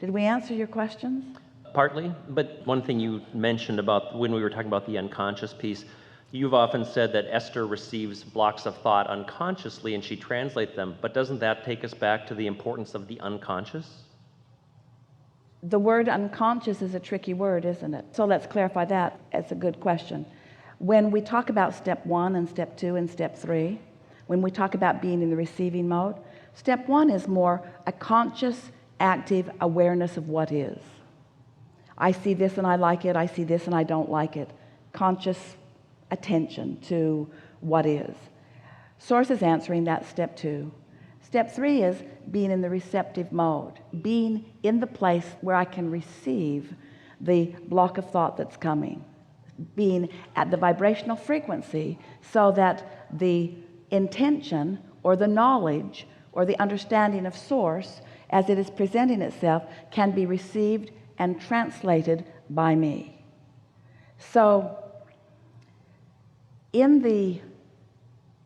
Did we answer your questions? Partly, but one thing you mentioned about when we were talking about the unconscious piece, you've often said that Esther receives blocks of thought unconsciously and she translates them, but doesn't that take us back to the importance of the unconscious? The word unconscious is a tricky word, isn't it? So let's clarify that. It's a good question. When we talk about step 1 and step 2 and step 3, when we talk about being in the receiving mode, step 1 is more a conscious, active awareness of what is. I see this and I like it. I see this and I don't like it. Conscious attention to what is. Source is answering that step 2. Step 3 is being in the receptive mode, being in the place where I can receive the block of thought that's coming, being at the vibrational frequency so that the intention or the knowledge or the understanding of source as it is presenting itself can be received and translated by me. So in the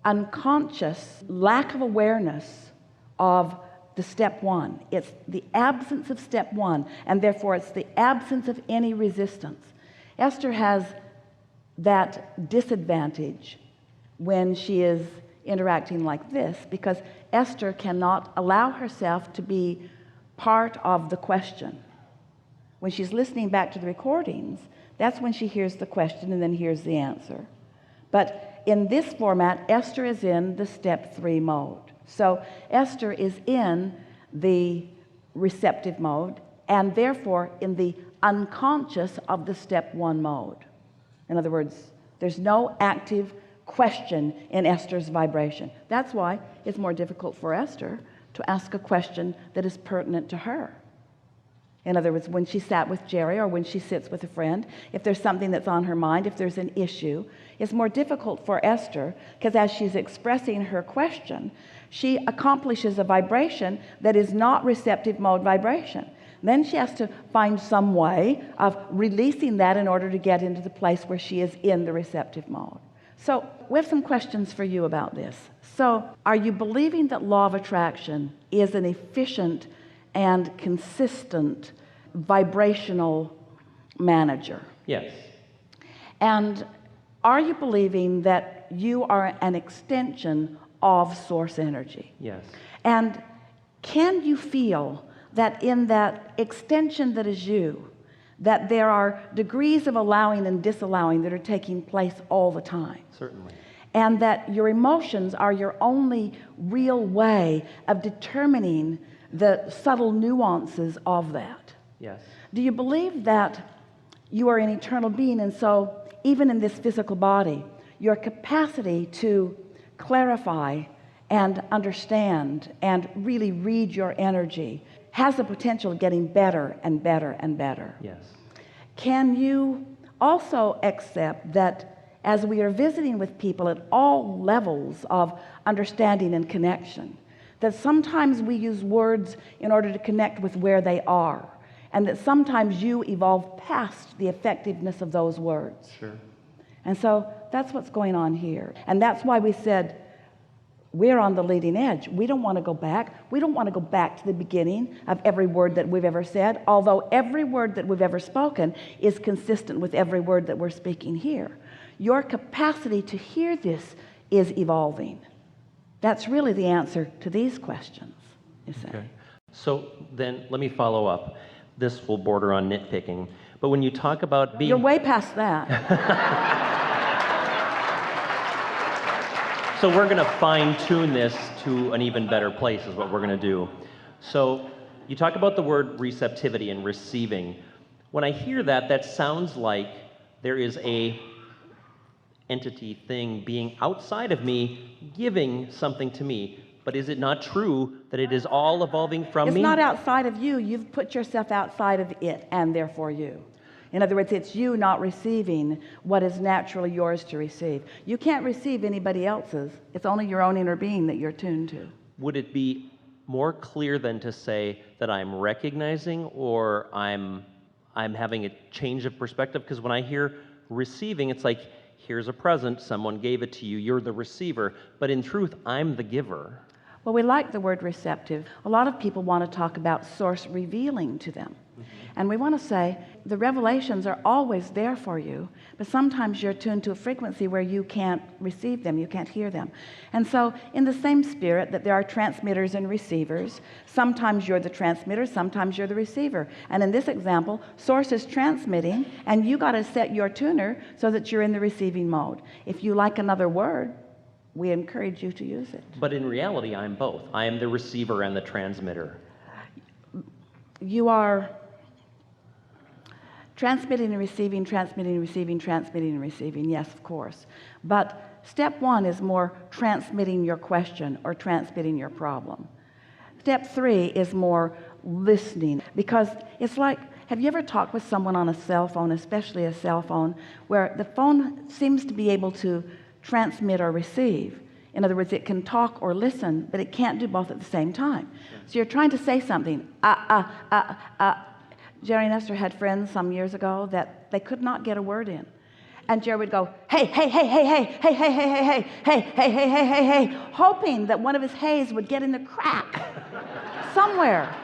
unconscious lack of awareness of the step 1, it's the absence of step 1, and therefore it's the absence of any resistance. Esther has that disadvantage when she is interacting like this, because Esther cannot allow herself to be part of the question. When she's listening back to the recordings, that's when she hears the question and then hears the answer. But in this format, Esther is in the step 3 mode. So Esther is in the receptive mode and therefore in the unconscious of the step 1 mode. In other words, there's no active question in Esther's vibration. That's why it's more difficult for Esther to ask a question that is pertinent to her. In other words, when she sat with Jerry or when she sits with a friend, if there's something that's on her mind, if there's an issue, it's more difficult for Esther because as she's expressing her question, she accomplishes a vibration that is not receptive mode vibration. Then she has to find some way of releasing that in order to get into the place where she is in the receptive mode. So we have some questions for you about this. So are you believing that law of attraction is an efficient and consistent vibrational manager? Yes. And are you believing that you are an extension of source energy? Yes. And can you feel that in that extension that is you, that there are degrees of allowing and disallowing that are taking place all the time? Certainly. And that your emotions are your only real way of determining the subtle nuances of that? Yes. Do you believe that you are an eternal being, and so even in this physical body, your capacity to clarify and understand and really read your energy has the potential of getting better and better and better? Yes. Can you also accept that as we are visiting with people at all levels of understanding and connection, that sometimes we use words in order to connect with where they are, and that sometimes you evolve past the effectiveness of those words? Sure. And so that's what's going on here. And that's why we said we're on the leading edge. We don't want to go back. We don't want to go back to the beginning of every word that we've ever said, although every word that we've ever spoken is consistent with every word that we're speaking here. Your capacity to hear this is evolving. That's really the answer to these questions, you say. Okay. So then let me follow up. This will border on nitpicking, but when you talk about being... You're way past that. So we're going to fine-tune this to an even better place is what we're going to do. So you talk about the word receptivity and receiving. When I hear that, that sounds like there is a entity, thing, being outside of me, giving something to me. But is it not true that it is all evolving from me? It's not outside of you. You've put yourself outside of it, and therefore you. In other words, it's you not receiving what is naturally yours to receive. You can't receive anybody else's. It's only your own inner being that you're tuned to. Would it be more clear than to say that I'm recognizing or I'm having a change of perspective? Because when I hear receiving, it's like, here's a present, someone gave it to you, you're the receiver. But in truth, I'm the giver. Well, we like the word receptive. A lot of people want to talk about source revealing to them. And we want to say the revelations are always there for you, but sometimes you're tuned to a frequency where you can't receive them, you can't hear them. And so in the same spirit that there are transmitters and receivers, sometimes you're the transmitter, sometimes you're the receiver. And in this example, source is transmitting, and you got to set your tuner so that you're in the receiving mode. If you like another word, we encourage you to use it. But in reality, I'm both. I am the receiver and the transmitter. You are transmitting and receiving, transmitting and receiving, transmitting and receiving, yes, of course. But step one is more transmitting your question or transmitting your problem. Step three is more listening, because it's like, have you ever talked with someone on a cell phone, especially a cell phone, where the phone seems to be able to transmit or receive? In other words, it can talk or listen, but it can't do both at the same time. So you're trying to say something, Jerry and Esther had friends some years ago that they could not get a word in. And Jerry would go, hey, hey, hey, hey, hey, hey, hey, hey, hey, hey, hey, hey, hey, hey, hey, hey, hoping that one of his heys would get in the crack somewhere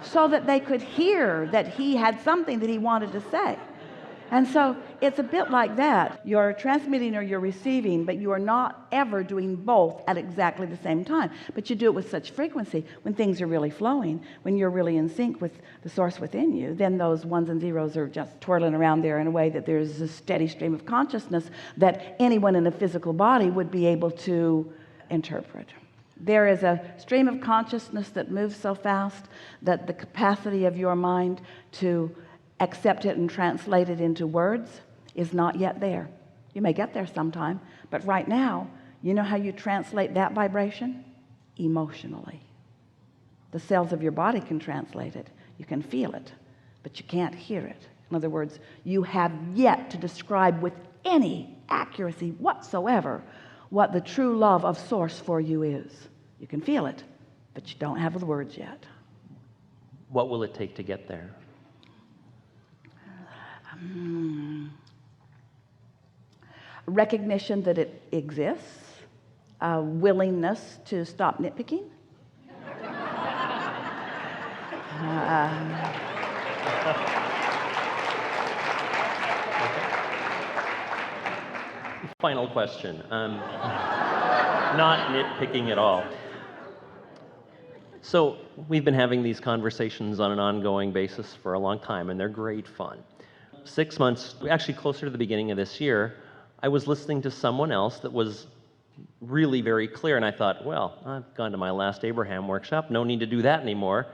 so that they could hear that he had something that he wanted to say. And so it's a bit like that. You're transmitting or you're receiving, but you are not ever doing both at exactly the same time. But you do it with such frequency. When things are really flowing, when you're really in sync with the source within you, then those ones and zeros are just twirling around there in a way that there's a steady stream of consciousness that anyone in a physical body would be able to interpret. There is a stream of consciousness that moves so fast that the capacity of your mind to accept it and translate it into words is not yet there. You may get there sometime, but right now, you know how you translate that vibration? Emotionally. The cells of your body can translate it. You can feel it, but you can't hear it. In other words, you have yet to describe with any accuracy whatsoever what the true love of source for you is. You can feel it, but you don't have the words yet. What will it take to get there? Recognition that it exists, a willingness to stop nitpicking. Final question. Not nitpicking at all. So we've been having these conversations on an ongoing basis for a long time, and they're great fun. 6 months, actually closer to the beginning of this year, I was listening to someone else that was really very clear, and I thought, well, I've gone to my last Abraham workshop, no need to do that anymore.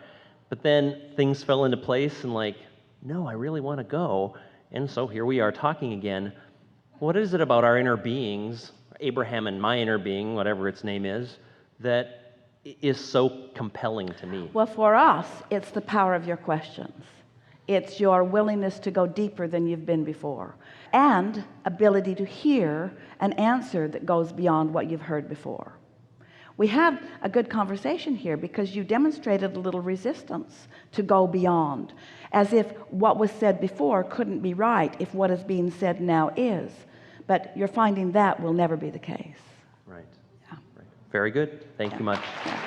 But then things fell into place, and like, no, I really want to go. And so here we are talking again. What is it about our inner beings, Abraham and my inner being, whatever its name is, that is so compelling to me? Well, for us, it's the power of your questions. It's your willingness to go deeper than you've been before, and ability to hear an answer that goes beyond what you've heard before. We have a good conversation here because you demonstrated a little resistance to go beyond, as if what was said before couldn't be right if what is being said now is. But you're finding that will never be the case. Right. Yeah. Right. Very good. Thank you much. Yeah.